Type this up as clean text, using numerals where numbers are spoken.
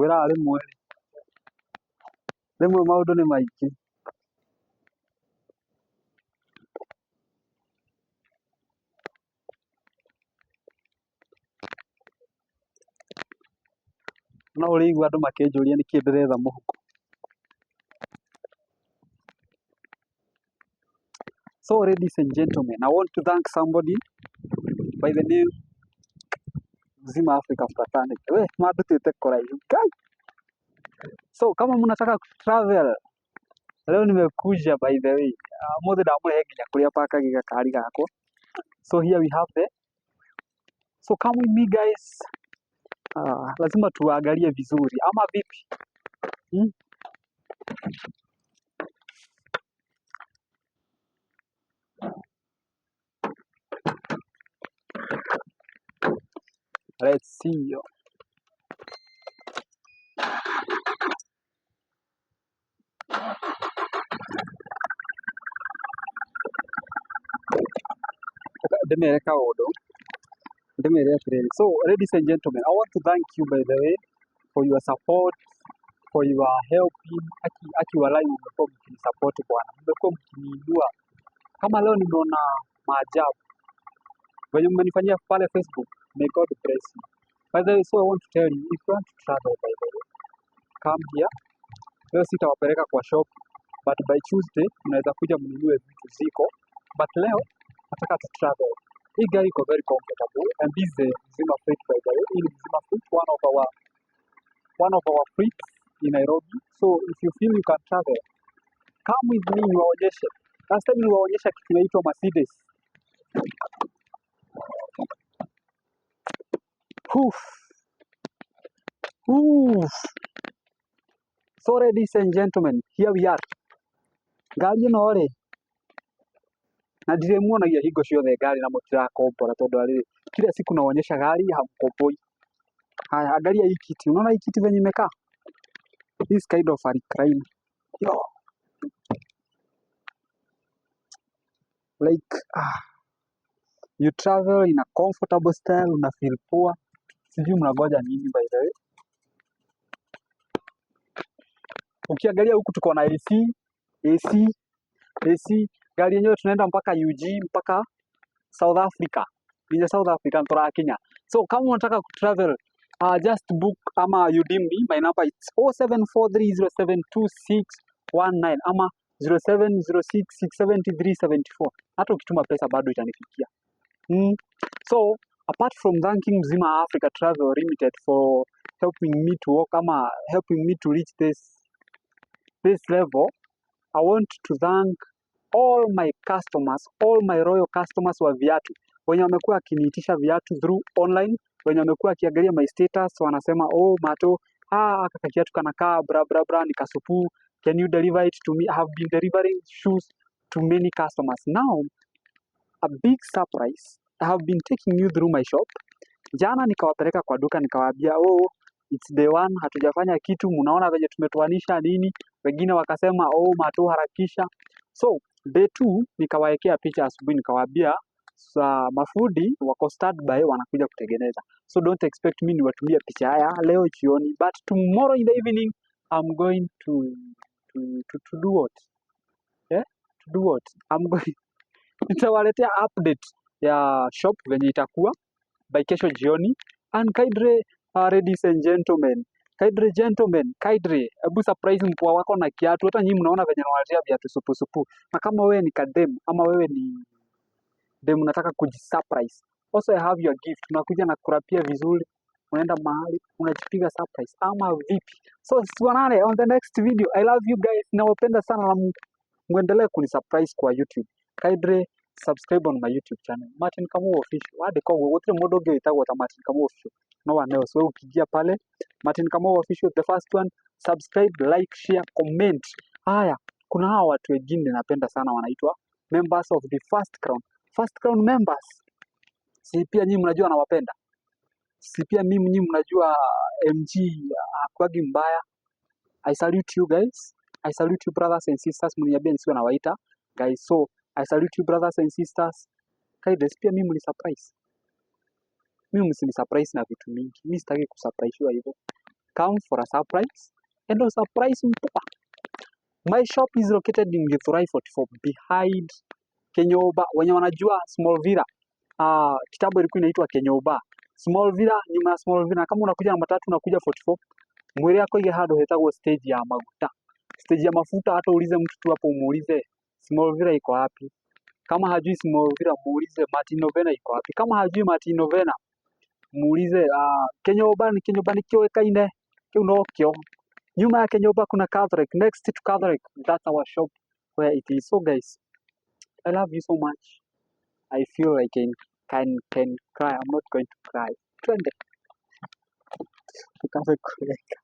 wĩra rĩmwe maũndũ nĩ maingĩ. No ũrĩigua andũ makĩnjũria nĩkĩĩ ndĩretha mũhuko. So ladies and gentlemen, I want to thank somebody by the name Mzima Africa Fraternity. We mandutĩte kũraihu Ngai. So kama mnataka travel, leo nimekuja by the way. Mũthĩ ndamũrehe nginya kũrĩa pakaga gakari gakwa. So here we have the. So come with me guys. Lazima tuangalie vizuri ama vipi? Let's see you. So ladies and gentlemen, I want to thank you by the way for your support, for your helping. Akiwalai mmekuwa mkinisupport bwana, mmekuwa mkiniinua. Kama leo nimeona maajabu wenye mmenifanyia pale Facebook. May God bless you. By the way, so I want to tell you, if you want to travel by the way, come here. Leo sitawapeleka kwa shop, but by Tuesday mnaweza kuja mnunue vitu ziko. But leo nataka tu travel. Hii gari iko very comfortable and this is Mzima Freight by the way. Hii ni Mzima Freight, one of our fleets in Nairobi. So if you feel you can travel, come with me niwaonyeshe. Last time niwaonyesha kitu inaitwa Mercedes. So ladies and gentlemen, here we are. Gari ĩno rĩ, na ndĩrĩmuonagia hingo ciothe gari na mũtirakombora tondũ rĩrĩ kila siku naonyesha gari hamkomboi. Haya, angalia hii kiti. Unaona hii kiti venye imekaa? This kind of a recline. Yo. Like you travel in a comfortable style, una feel poa. Sijui mnangoja nini by the way. Ukiangalia huku tuko na AC. Gari yenyewe tunaenda mpaka UG, mpaka South Africa. Ni South Africa mpaka Kenya. So kama unataka kutravel, just book ama UDIM me. My number is 0743072619 ama 0706670374. Hata ukituma pesa bado itanifikia. So apart from thanking Mzima Africa Travel Limited for helping me to walk ama helping me to reach this level, I want to thank all my customers, all my royal customers wa viatu wenye wamekuwa akiniitisha viatu through online, wenye wamekuwa akiangalia my status wanasema Mato, kaka kiatu kanakaa bra ni kasupu, can you deliver it to me? I have been delivering shoes to many customers. Now a big surprise, I have been taking you through my shop. Jana nikawapeleka kwa duka nikawaambia it's day one, hatujafanya kitu, mnaona venye tumetuanisha nini. Wengine wakasema Mato harakisha. So day 2 nikawaekea picha asubuhi nikawaambia mafundi wako standby wanakuja kutengeneza. So don't expect me niwatumie picha haya leo jioni, but tomorrow in the evening I'm going to do what? To do what? I'm going nitawaletea update ya shop venye itakuwa by kesho jioni. And kaidre ladies and gentlemen, kaidre hebu surprise mpoa wako na kiatu. Hata nyinyi mnaona venye nawaletea viatu supu. Na kama wewe ni kadem ama wewe ni dem unataka kujisurprise, also I have your gift. Unakuja na kurapia vizuri, unaenda mahali unajipiga surprise ama vipi? So tuonane on the next video. I love you guys, nawapenda sana na muendelee kunisurprise kwa YouTube. Kaidre subscribe on my YouTube channel Martin Kamau Official. Wade kwa wote modo ge itago ta Martin Kamau Official. No one else. Wewe ukiingia pale Martin Kamau Official, the first one, subscribe, like, share, comment. Haya, kuna hawa watu wengine napenda sana wanaitwa members of the First Crown members. Si pia nyinyi mnajua nawapenda. Si pia nyinyi mnajua MG hakuagi mbaya. I salute you guys. I salute you brothers and sisters. Mniambie nisiwe nawaita guys. So I salute you brothers and sisters. Guys, pia mimi mnisurprise. Mimi msinisurprise na vitu mingi. Mimi sitaki kusurprise hivyo. come for a surprise and a surprise mpoa. My shop is located in Githurai 44 behind Kenyoba. Wenye wanajua Small Villa. Kitambo ilikuwa inaitwa Kenyoba. Small Villa, nyuma ya Small Villa. Kama unakuja na matatu unakuja 44, mwili yako ige hado hetagwo stage ya maguta. Stage ya mafuta, hata ulize mtu tu hapo umuulize Small Villa iko wapi. Kama hajui Small Villa muulize Martin Novena iko wapi. Kama hajui Martin Novena muulize Kenyoba ni kioekaine. Kiu no kio. Nyuma ya Kenyoba kuna Catholic. Next to Catholic, that's our shop where it is. So guys, I love you so much. I feel like I can cry. I'm not going to cry. Twende. Tukaanze kuweka.